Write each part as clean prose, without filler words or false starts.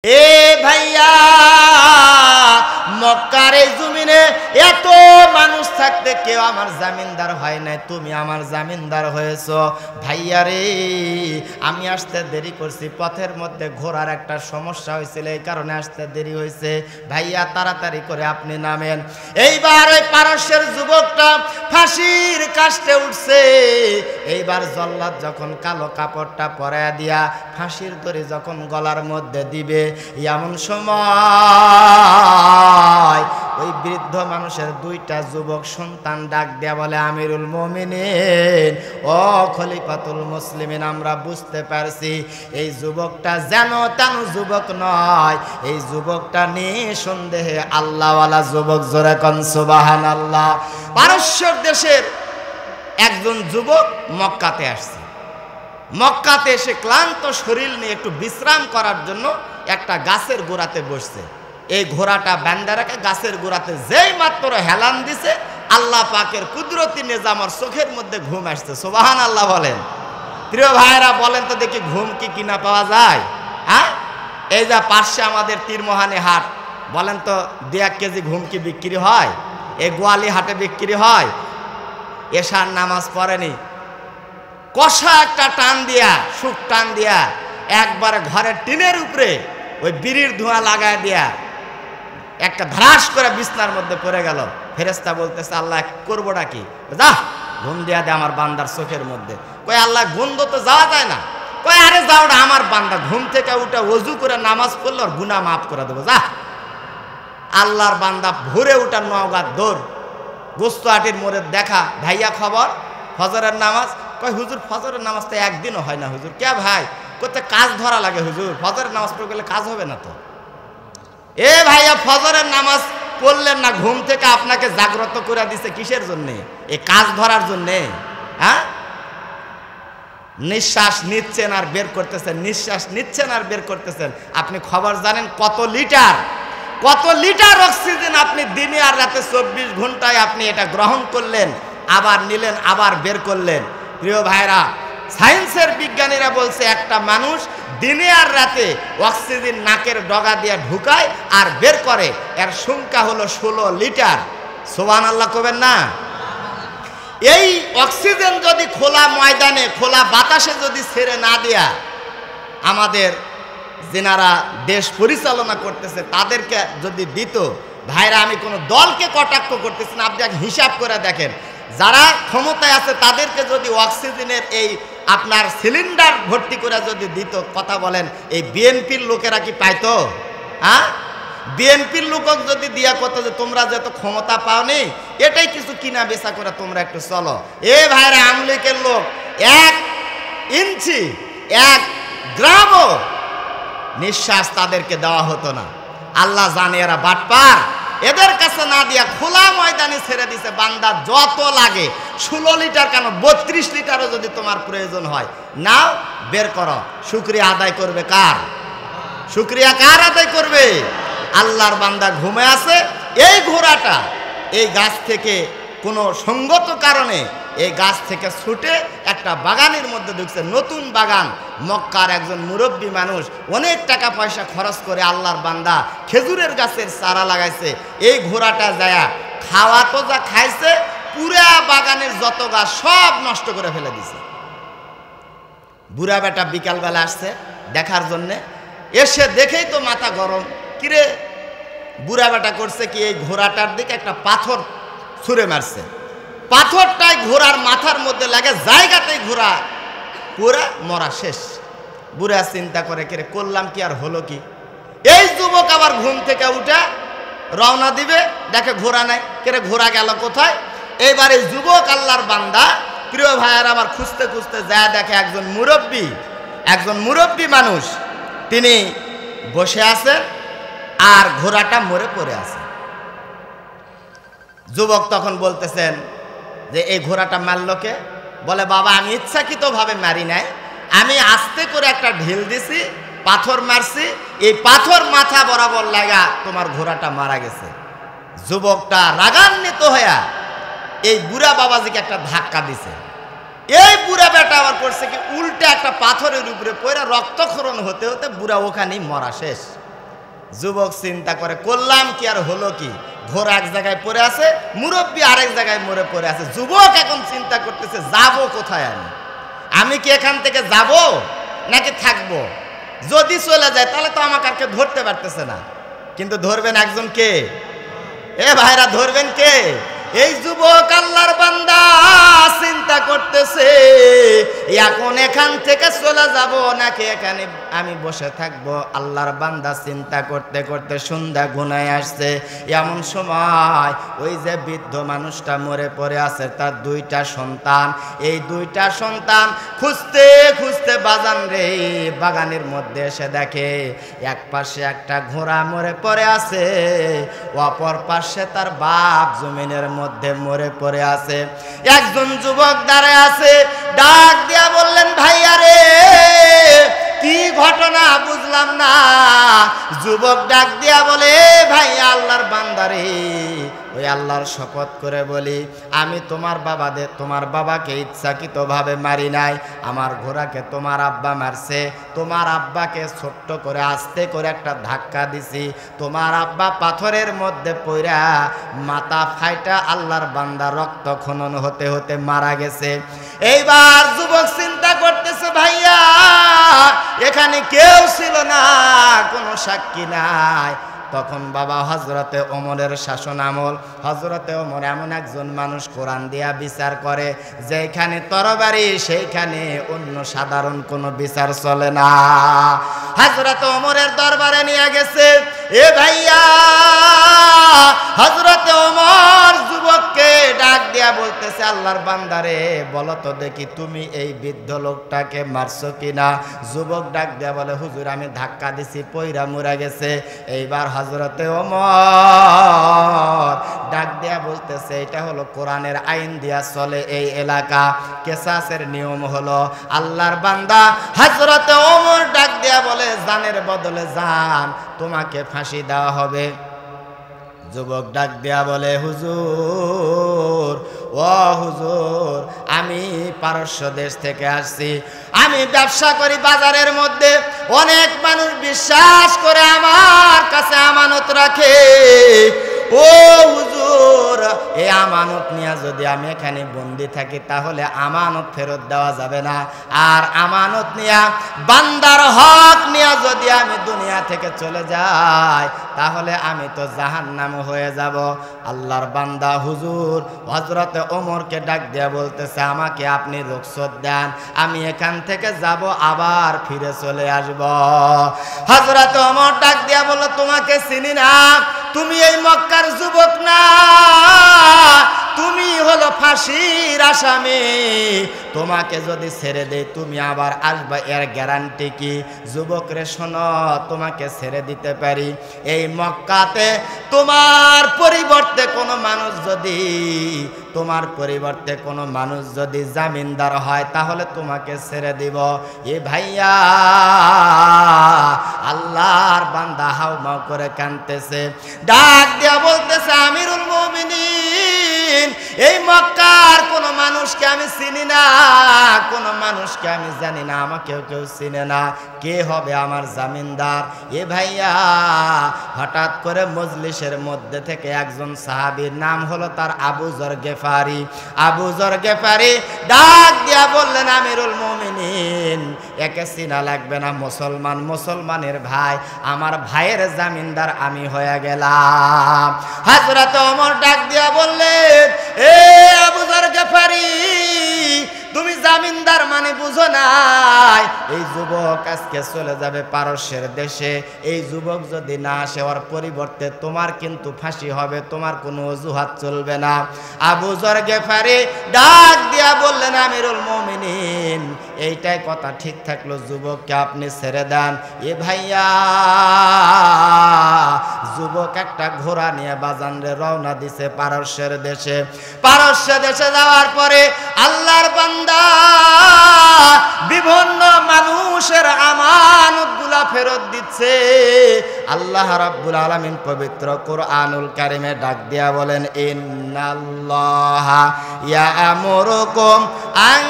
এ ভাইয়া, মক্কার এই জমিনে এত মানুষ থাকতে কেউ আমার জামিনদার হয় নাই, তুমি আমার জামিনদার হয়েছো। ভাইয়া রে, আমি আসতে দেরি করছি, পথের মধ্যে ঘোড়ার একটা সমস্যা হয়েছিল, এই কারণে আসতে দেরি হয়েছে। ভাইয়া তাড়াতাড়ি করে আপনি নামেন। এইবার ওই পারস্যের যুবকটা ফাঁসির কাস্টে উঠছে। এইবার জল্লাদ যখন কালো কাপড়টা পরাইয়া দিয়া ফাঁসির দড়ি যখন গলার মধ্যে দিবে, এমন সময় ওই বৃদ্ধ মানুষের দুইটা যুবক সন্তান ডাক দেয়া বলে, আমিরুল মুমিনিন, ও খলিফাতুল মুসলিমিন, আমরা বুঝতে পারছি এই যুবকটা যেন তেন যুবক নয়, এই যুবকটা নিঃসন্দেহে আল্লাহওয়ালা যুবক। জোরে কোন সুবহানাল্লাহ। পারস্য দেশের একজন যুবক মক্কাতে আসছে। মক্কাতে এসে ক্লান্ত শরীর নিয়ে একটু বিশ্রাম করার জন্য একটা গাছের গোড়াতে বসছে। এই ঘোড়াটা বান্ধা রেখে গাছের গোড়াতে যেই মাত্র হেলান দিছে, আল্লাহ পাকের কুদরতি নিজাম আমার চোখের মধ্যে ঘুম আসছে। সুবহানাল্লাহ বলেন। প্রিয় ভাইরা বলেন তো দেখি, ঘুম কি কিনা পাওয়া যায়? হ্যাঁ, এই যা পাশে আমাদের তীরমোহানি হাট, বলেন তো 2-1 কেজি ঘুম কি বিক্রি হয়? এই গোয়ালি হাটে বিক্রি হয়। এশার নামাজ পড়েনি, কষা একটা টান দিয়া, সুখ টান দিয়া একবারে ঘরের টিনের উপরে ওই বিড়ির ধোঁয়া লাগায় দিয়া একটা ধ্রাস করে বিছনার মধ্যে পড়ে গেল। ফেরেশতা বলতেছে, আল্লাহ করবোটা কি? যা ঘুম দিয়া দে আমার বান্দার চোখের মধ্যে। কই আল্লাহ, গন্ধ তো যাওয়া যায় না। কই আরে যাও, ওটা আমার বান্দা, ঘুম থেকে উঠে ওযু করে নামাজ পড়লো, আর গুনাহ মাফ করে দেবো, যা। আল্লাহর বান্দা ভোরে উঠার নওগাঁ দৌড়, গোস্ত আটির মোড়ে দেখা, ভাইয়া খবর ফজরের নামাজ। কই হুজুর, ফজরের নামাজ তো একদিনও হয় না হুজুর। কে ভাই? কোথায় কাজ ধরা লাগে হুজুর, ফজরের নামাজ পড়ে গেলে কাজ হবে না তো। এ ভাইয়া, ফজরের নামাজ পড়লেন না, ঘুম থেকে আপনাকে জাগ্রত করে দিছে কিসের জন্যে? এই কাজ ধরার জন্যে। হ্যাঁ, নিঃশ্বাস নিচ্ছেন আর বের করতেছেন, নিঃশ্বাস নিচ্ছেন আর বের করতেছেন। আপনি খবর জানেন কত লিটার অক্সিজেন আপনি দিনে আর রাতে 24 ঘন্টায় আপনি এটা গ্রহণ করলেন, আবার নিলেন, আবার বের করলেন। প্রিয় ভাইরা, সায়েন্সের বিজ্ঞানীরা বলছে একটা মানুষ দিনে আর রাতে অক্সিজেন নাকের ডগা দিয়ে ঢুকায় আর বের করে, এর সংখ্যা হলো 16 লিটার। সুবহানাল্লাহ কবেন না? এই অক্সিজেন যদি খোলা ময়দানে, খোলা বাতাসে যদি ছেড়ে না দেয়া, আমাদের যেনারা দেশ পরিচালনা করতেছে তাদেরকে যদি দিত, ভাইরা আমি কোনো দলকে কটাক্ষ করতেছি না, আপনি এক হিসাব করে দেখেন, যারা ক্ষমতায় আছে তাদেরকে যদি অক্সিজেনের এই আপনার সিলিন্ডার ভর্তি করে যদি দিত, কথা বলেন এই বিএনপির লোকেরা কি পাইতো? হ্যাঁ, বিএনপির লোকক যদি দিয়া কত যে তোমরা যত ক্ষমতা পাওনি, এটাই কিছু কিনা বেচা করে তোমরা একটু চলো। এ ভাইরা, আওয়ামী লীগের লোক 1 ইঞ্চি 1 গ্রামও নিঃশ্বাস তাদেরকে দেওয়া হতো না। আল্লাহ জানে এরা বাটপার, এদের কাছে না দিয়া খোলা ময়দানে ছেড়ে দিছে। বান্দা যত লাগে, 16 লিটার কেন 32 লিটারও যদি তোমার প্রয়োজন হয়, নাও, বের করো। শুকরিয়া আদায় করবে কার? শুকরিয়া কার আদায় করবে? আল্লাহর বান্দা ঘুমে আছে। এই ঘোড়াটা এই গাছ থেকে কোনো সঙ্গত কারণে এই গাছ থেকে ছুটে একটা বাগানের মধ্যে ঢুকছে, নতুন বাগান। মক্কার একজন মুরব্বী মানুষ অনেক টাকা পয়সা খরচ করে আল্লাহর বান্দা খেজুরের গাছের চারা লাগাইছে। এই ঘোড়াটা যায়া খাওয়া তো যা খাইছে, পুরা বাগানের যত গাছ সব নষ্ট করে ফেলে দিছে। বুড়া বেটা বিকালবেলা আসছে দেখার জন্যে, এসে দেখেই তো মাথা গরম। কিরে, বুড়া বেটা করছে কি, এই ঘোড়াটার দিকে একটা পাথর ছুঁড়ে মারছে। পাথরটাই ঘোড়ার মাথার মধ্যে লাগে, জায়গাতেই ঘোড়া পুরা মরা শেষ। বুড়া চিন্তা করে, কে করলাম কি, আর হলো কি? এই যুবক আবার ঘুম থেকে উঠে রওনা দিবে, দেখে ঘোড়া নাই। কে ঘোড়া গেল কোথায়? এইবার এই যুবক আল্লাহর বান্দা, প্রিয় ভাইয়ার আমার, খুঁজতে খুঁজতে যা দেখে একজন মুরব্বী মানুষ, তিনি বসে আছেন আর ঘোড়াটা মরে পড়ে আছে। যুবক তখন বলতেছেন যে এই ঘোড়াটা মারল কে? বলে, বাবা আমি ইচ্ছাকৃতভাবে মারি নাই, আমি আস্তে করে একটা ঢিল দিছি, পাথর মারছি, এই পাথর মাথা বরাবর লাগা তোমার ঘোড়াটা মারা গেছে। যুবকটা রাগান্বিত হইয়া এই বুড়া বাবাজিকে একটা ধাক্কা দিছে। এই বুড়া বেটা আবার করছে কি, উল্টা একটা পাথরের উপরে পড়ে রক্তক্ষরণ হতে হতে বুড়া ওখানেই মরা শেষ। যুবক চিন্তা করে করলাম কি আর হলো কি, ঘোড়া এক জায়গায় পড়ে আছে, মুরব্বী আরেক জায়গায় মরে পড়ে আছে। যুবক এখন চিন্তা করতেছে যাব কোথায়, আমি কি এখান থেকে যাব নাকি থাকবো? যদি চলে যায় তাহলে তো আমাকে আর কেউ ধরতে পারতেছে না, কিন্তু ধরবেন একজন কে? এ ভাইরা ধরবেন কে? এই যুবক আল্লাহর বান্দা চিন্তা করতেছে এখন এখান থেকে চলে যাব নাকি এখানে আমি বসে থাকবো। আল্লাহর বান্দা চিন্তা করতে করতে সন্ধ্যা ঘনায় আসছে। এমন সময় ওই যে বৃদ্ধ মানুষটা মরে পড়ে আছে, তার দুইটা সন্তান, এই দুইটা সন্তান খুঁজতে খুঁজতে বাগানের মধ্যে এসে দেখে এক পাশে একটা ঘোড়া মরে পড়ে আছে, অপর পাশে তার বাপ জমিনের মধ্যে মরে পড়ে আছে। একজন যুবক দাঁড়ায় আছে, ডাক দিয়া বললেন ভাইয়া রে কি ঘটনা বুঝলাম না। যুবক ডাক দিয়া বলে ভাইয়া আল্লাহর বান্দারে, ওই আল্লাহর শপথ করে বলি আমি তোমার বাবাকে ইচ্ছাকৃতভাবে মারি নাই, আমার ঘোড়াকে তোমার আব্বা মারছে, তোমার আব্বাকে ছোট্ট করে আস্তে করে একটা ধাক্কা দিছি, তোমার আব্বা পাথরের মধ্যে পড়া মাথা ফাইটা আল্লাহর বান্দা রক্ত খনন হতে হতে মারা গেছে। এইবার যুবক চিন্তা করতেছে ভাইয়া এখানে কেউ ছিল না, কোনো সাক্ষী নাই। তখন বাবা হযরতে ওমরের শাসন আমল, হযরতে ওমর এমন একজন মানুষ কোরআন দিয়া বিচার করে যেখানে তরবারি সেইখানে অন্য সাধারণ কোনো বিচার চলে না। হযরতে ওমরের দরবারে নিয়ে গেছে। এ ভাইয়া হযরতে ওমর যুবককে ডাক দিয়া বলতেছে আল্লাহর বান্দারে বলো তো দেখি তুমি এই বৃদ্ধ লোকটাকে মারছো কিনা? যুবক ডাক দিয়া বলে হুজুর আমি ধাক্কা দিছি পইরা মরে গেছে। এইবার হযরতে ওমর ডাক দিয়া বলতেছে এটা হলো কোরআনের আইন দিয়া চলে এই এলাকা, কেসাসের নিয়ম হলো আল্লাহর বান্দা হযরতে ওমর ডাক দিয়া বলে জানের বদলে জান, তোমাকে ফাঁসি দেওয়া হবে। যুবক ডাক দিয়া বলে হুজুর ও হুজুর আমি পারস্য দেশ থেকে আসছি, আমি ব্যবসা করি বাজারের মধ্যে, অনেক মানুষ বিশ্বাস করে আমার কাছে আমানত রাখে। ও হুজুর এই আমানত নিয়ে যদি আমি এখানে বন্দি থাকি তাহলে আমানত ফেরত দেওয়া যাবে না, আর আমানত নিয়ে বান্দার হক নিয়ে যদি আমি দুনিয়া থেকে চলে যাই তাহলে আমি তো জাহান্নাম হয়ে যাব। আল্লাহর বান্দা হুজুর হযরতে ওমরকে ডাক দিয়া বলতেছে আমাকে আপনি রুখসত দেন, আমি এখান থেকে যাব আবার ফিরে চলে আসব। হযরতে ওমর ডাক দিয়া বলল তোমাকে চিনি না, তুমি এই মক্কার যুবক না, তুমি হলো ফাঁসির আসামি, তোমাকে যদি ছেড়ে দেই তুমি আবার আসবা এর গ্যারান্টি কি? যুবক রে শোনো তোমাকে ছেড়ে দিতে পারি, এই মক্কাতে তোমার পরিবর্তে কোনো মানুষ যদি জামিনদার হয় তাহলে তোমাকে ছেড়ে দিব। এ ভাইয়া আল্লাহর বান্দা হাউমাউ করে কাঁদতেছে, ডাক দিয়া বলতেছে আমিরুল মুমিনিন এই মক্কার কোনো মানুষকে আমি চিনি না, কোনো মানুষকে আমি জানি না, আমাকেও কেউ চিনে না, কে হবে আমার জামিনদার? এ ভাইয়া হঠাৎ করে মজলিসের মধ্যে থেকে একজন সাহাবীর নাম হলো তার আবু যর গেফারি, আবু যর গেফারি ডাক দিয়া বললেন আমিরুল মুমিনিন একে চিনা লাগবে না, মুসলমানের ভাই, আমার ভাইয়ের জামিনদার আমি হয়ে গেলাম। হযরত ওমর ডাক দিয়া বললেন এ আবু যর গেফারি তুমি জামিনদার মানে বুঝো নাই, এই যুবক আজকে চলে যাবে পারস্যের দেশে, এই যুবক যদি না আসে ওর পরিবর্তে তোমার কিন্তু ফাঁসি হবে, তোমার কোনো অজুহাত চলবে না। আবু যর গেফারি ডাক দিয়া বললেন আমিরুল মুমিনিন এইটাই কথা ঠিক থাকলো, যুবককে আপনি ছেড়ে দেন। এ ভাইয়া যুবক একটা ঘোড়া নিয়ে বাজারে রওনা দিছে পারস্যের দেশে। পারস্য দেশে যাওয়ার পরে আল্লাহর বান্দা বিভিন্ন মানুষের আমানতগুলা ফেরত দিচ্ছে। আল্লাহ রাব্বুল আলামিন পবিত্র কোরআনুল কারীমে ডাক দিয়া বলেন ইন্নাল্লাহা ইয়া'মুরুকুম আন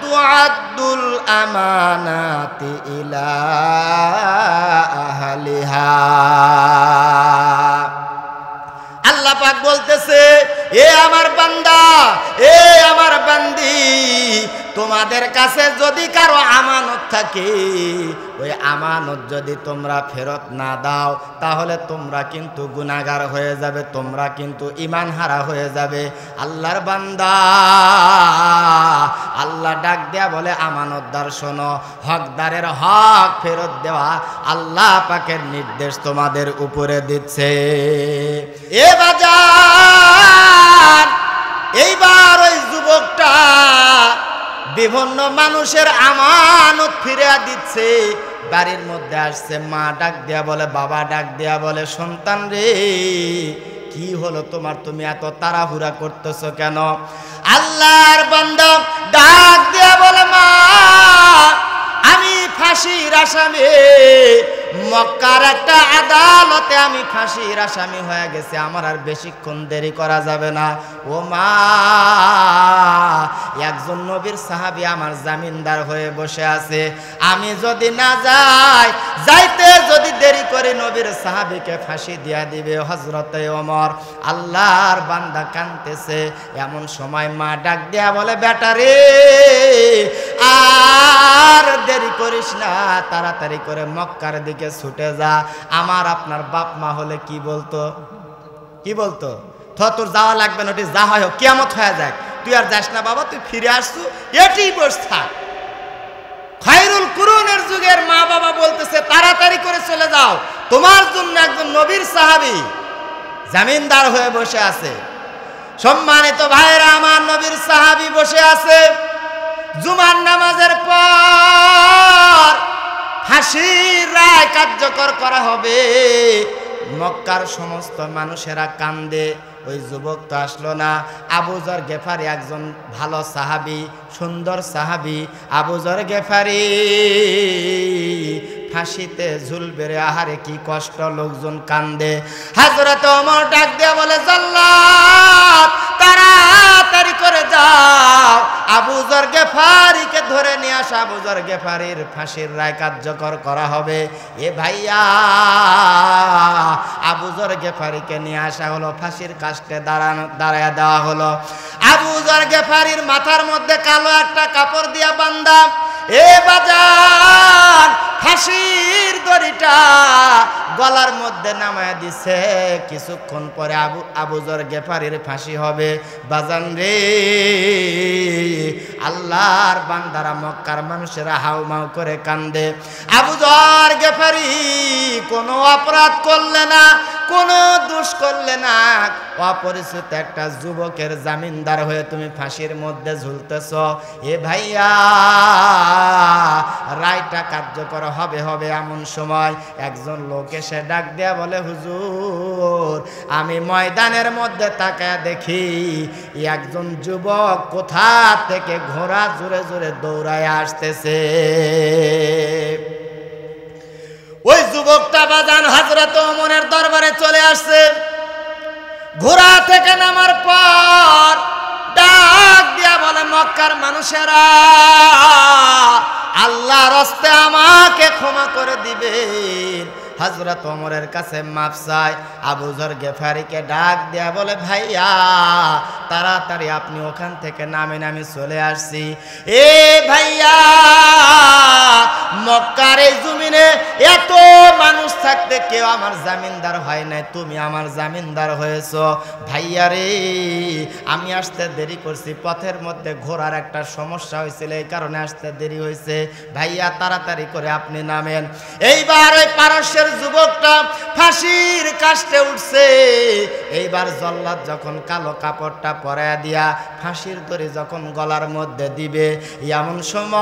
তুআদ্দুল আমানাতি ইলা আহলিহা। আল্লাহ পাক বলতেছে, এ আমার বান্দা, এ আমার বান্দি, তোমাদের কাছে যদি কারো আমানত থাকে, ওই আমানত যদি তোমরা ফেরত না দাও, তাহলে তোমরা কিন্তু গুনাহগার হয়ে যাবে, তোমরা কিন্তু ঈমান হারা হয়ে যাবে। আল্লাহর বান্দা, আল্লাহ ডাক দেয়া বলে, আমানতদার শোনো, হকদারের হক ফেরত দেওয়া আল্লাহ পাকের নির্দেশ তোমাদের উপরে দিচ্ছে। এ বাজার, এইবার ওই যুবকটা বিভিন্ন মানুষের আমানত ফিরে দিচ্ছে। বাড়ির মধ্যে আসছে, মা ডাক দেয়া বলে, বাবা ডাক দেয়া বলে, সন্তান রে কি হলো তোমার, তুমি এত তাড়াহুড়া করতেছো কেন? আল্লাহর বান্দা ডাক দেয়া বলে, মা আমি ফাঁসির আসামি, মক্কার একটা আদালতে আমি ফাঁসির আসামি হয়ে গেছে, আমার আর বেশিক্ষণ দেরি করা যাবে না। ও মা, একজন নবীর সাহাবী আমার জামিনদার হয়ে বসে আছে, আমি যদি না যাই, যাইতে যদি দেরি করে নবীর সাহাবীকে ফাঁসি দিয়া দিবে হযরতে ওমর। আল্লাহর বান্দা কাঁদতেছে। এমন সময় মা ডাক দেয়া বলে, বেটা রে আর দেরি করিস না, তাড়াতাড়ি করে মক্কার দিকে ছুটে যা। আমার আপনার বাপ মা হলে কি বলতো? কি বলতো? তোর যাওয়া লাগবে না, ওটি যা হয় হোক, কিয়ামত হয়ে যাক, তুই আর যাস না বাবা, তুই ফিরে আসছু, এটি বস থাক। খায়রুল কুরুনের যুগের মা বাবা বলতেছে, তাড়াতাড়ি করে চলে যাও, তোমার জন্য একজন নবীর সাহাবী জামিনদার হয়ে বসে আছে। সম্মানিত ভাইরা আমার, নবীর সাহাবী বসে আছে। জুমার নামাজের পর ফাঁসির রায় কার্যকর করা হবে। মক্কার সমস্ত মানুষেরা কান্দে, ওই যুবক তো আসলো না। আবু যর গেফারি একজন ভালো সাহাবী, সুন্দর সাহাবী। আবু যর গেফারি ফাঁসিতে ঝুলবে রে, আহারে কি কষ্ট, লোকজন কান্দে। হযরত ওমর ডাক দিয়ে বলে, জাল্লাদ তাড়াতাড়ি করে যাও, আবু যর গেফারিকে ধরে নিয়ে আসা, আবু যর গেফারির ফাঁসির রায় কার্যকর করা হবে। এ ভাইয়া, আবু যর গেফারিকে নিয়ে আসা হলো, ফাঁসির কাস্টে দাঁড়ায় দেওয়া হলো। আবু যর গেফারির মাথার মধ্যে কালো একটা কাপড় দিয়া বান্ধা। এ বাজার, ফাঁসির দড়িটা গলার মধ্যে নামায় দিছে। কিছুক্ষণ পরে আবু যর গেফারির ফাঁসি হবে। বাজান রে, আল্লাহর বান্দারা, মক্কার মানুষেরা হাউমাউ করে কান্দে। আবু যর গেফারি কোনো অপরাধ করলে না, কোনো দোষ করলে না, অপরিচিত একটা যুবকের জামিনদার হয়ে তুমি ফাঁসির মধ্যে ঝুলতেছ। এ ভাইয়া, রায়টা কার্যকর হবে হবে এমন সময় একজন লোক এসে ডাক দেয়া বলে, হুজুর আমি ময়দানের মধ্যে তাকায় দেখি একজন যুবক কোথা থেকে ঘোড়া জোরে জোরে দৌড়ায় আসতেছে। ওই যুবকটা বাজান হযরত ওমরের দরবারে চলে আসছে। ঘোড়া থেকে নামার পর ডাক দিয়া বলে, মক্কার মানুষেরা, আল্লাহর রাস্তে আমাকে ক্ষমা করে দিবেন। হযরত ওমরের কাছে মাপ চায়। আবু যর গেফারিকে ডাক দেয়া বলে, ভাইয়া তাড়াতাড়ি আপনি ওখান থেকে নামেন, আমি চলে আসছি। এ ভাইয়া, মক্কার এই জমিনে এত মানুষ থাকতে কেউ আমার জামিনদার হয় নাই, তুমি আমার জামিনদার হয়েছ। ভাইয়া রে, আমি আসতে দেরি করছি, পথের মধ্যে ঘোড়ার একটা সমস্যা হয়েছিল, এই কারণে আসতে দেরি হয়েছে। ভাইয়া তাড়াতাড়ি করে আপনি নামেন। এইবার ওই পারস্যের যুবকটা ফাঁসির কাস্টে উঠছে। এইবার জল্লাদ যখন কালো কাপড়টা পরায়া দিয়া ফাঁসির দড়ি যখন গলার মধ্যে দিবে, এমন সময়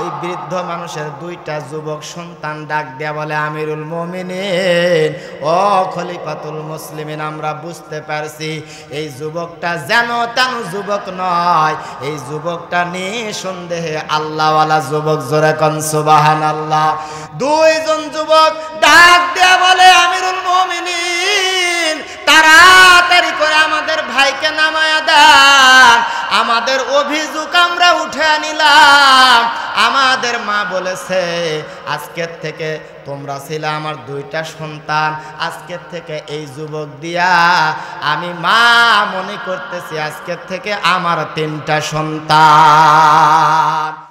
ওই বৃদ্ধ মানুষের দুইটা যুবক সন্তান ডাক দেয়া বলে, আমিরুল মুমিনিন, ও খলিফাতুল মুসলিমিন, আমরা বুঝতে পারছি এই যুবকটা যেন তেন যুবক নয়, এই যুবকটা নিঃসন্দেহে আল্লাহওয়ালা যুবক। জোরে কোন সুবহানাল্লাহ। দুইজন যুবক ডাক দেয়া বলে, আমিরুল মুমিনিন, তাড়াতাড়ি করে আমাদের ভাইকে নামায়া দেন, আমাদের তাদের অভিযোগ আমরা উঠে নিলাম। আমাদের মা বলেছে আজকের থেকে তোমরা ছিলে আমার 2টা সন্তান, আজকের থেকে এই যুবক দিয়া আমি মা মনে করতেছি আজকের থেকে আমার 3টা সন্তান।